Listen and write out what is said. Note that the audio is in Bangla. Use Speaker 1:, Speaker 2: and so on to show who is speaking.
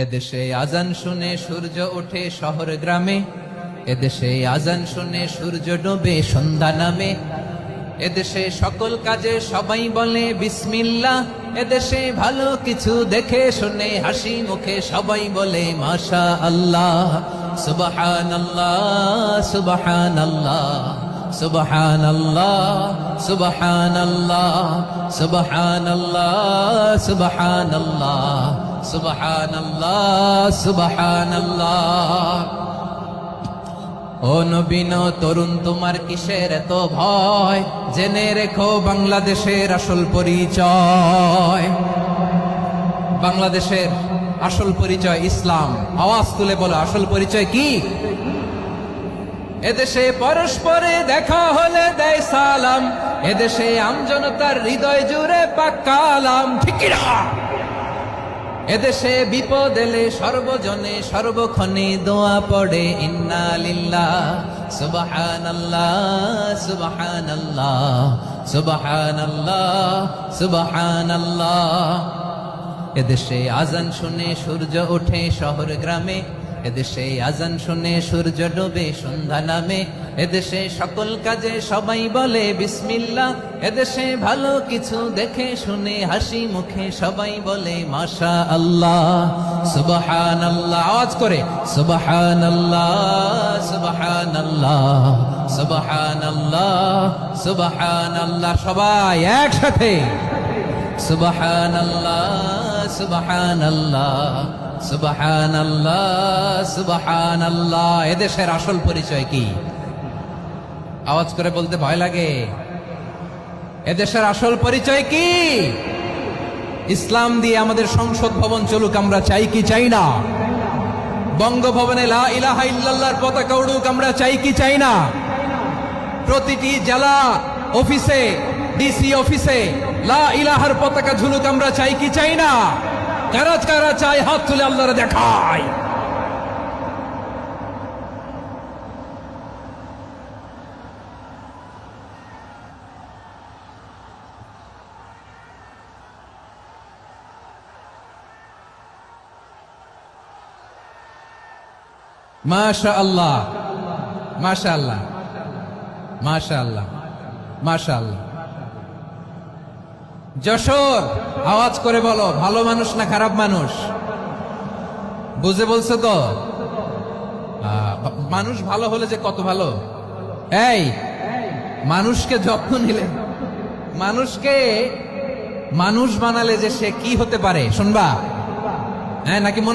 Speaker 1: এদেশে আজান শুনে সূর্য ওঠে শহর গ্রামে, এদেশে আজান শুনে সূর্য ডোবে সন্ধ্যা নামে। এদেশে সকল কাজে সবাই বলে বিসমিল্লাহ, এদেশে ভালো কিছু দেখে শুনে হাসি মুখে সবাই বলে মাশা আল্লাহ। সুবহানাল্লাহ সুবহানাল্লাহ সুবহানাল্লাহ সুবহানাল্লাহ সুবহানাল্লাহ সুবহানাল্লাহ সুবহানাল্লাহ সুবহানাল্লাহ। ও নবীন তরুণ, তোমার কিসের এত ভয়? জেনে রেখো বাংলাদেশের আসল পরিচয়। বাংলাদেশের আসল পরিচয় ইসলাম। আওয়াজ তুলে বলো, আসল পরিচয় কি? এদেশে পরস্পরে দেখা হলে দেয় সালাম, এদেশে আমজনতার হৃদয় জুড়ে পাক্কা আলাম। ঠিক কি না? এদেশে বিপদ এলে সর্বজনে সর্বক্ষণে দোয়া পড়ে ইন্না লিল্লাহ সুবহানাল্লাহ সুবহানাল্লাহ সুবহানাল্লাহ সুবহানাল্লাহ। এদেশে আজান শুনে সূর্য ওঠে শহর গ্রামে, এদেশে আজান শুনে সূর্য ডোবে সন্ধ্যা নামে। এদেশে সকল কাজে সবাই বলে বিসমিল্লাহ, এদেশে ভালো কিছু দেখে শুনে হাসি মুখে সবাই বলে মাশা আল্লাহ। সুবহানাল্লাহ, আওয়াজ করে সুবহানাল্লাহ সুবহানাল্লাহ সুবহানাল্লাহ সুবহানাল্লাহ। সবাই একসাথে সুবহানাল্লাহ সুবহানাল্লাহ সুবহানাল্লাহ সুবহানাল্লাহ। এদেশের আসল পরিচয় কি? আওয়াজ করে বলতে ভয় লাগে। এদেশের আসল পরিচয় কি? ইসলাম দিয়ে আমাদের সংসদ ভবন চলুক, আমরা চাই কি চাই না? বঙ্গভবনে লা ইলাহা ইল্লাল্লাহর পতাকা উড়ুক, আমরা চাই কি চাই না? প্রতিটি জেলা অফিসে, ডিসি অফিসে লা ইলাহার পতাকা ঝুলুক, আমরা চাই কি চাই না? কারা কারা চাই? হাত তুলে আল্লাহরে দেখায়। মাশা আল্লাহ মাশা আল্লাহ মাশা আল্লাহ মাশা আল্লাহ। যশোর, আওয়াজ করে বলো, ভালো মানুষ না খারাপ মানুষ? বুঝে বলছো তো? মানুষ ভালো হলে যে কত ভালো। এই মানুষকে যত্ন নিলে, মানুষকে মানুষ বানালে যে সে কি হতে পারে শুনবা? হ্যাঁ, নাকি মনে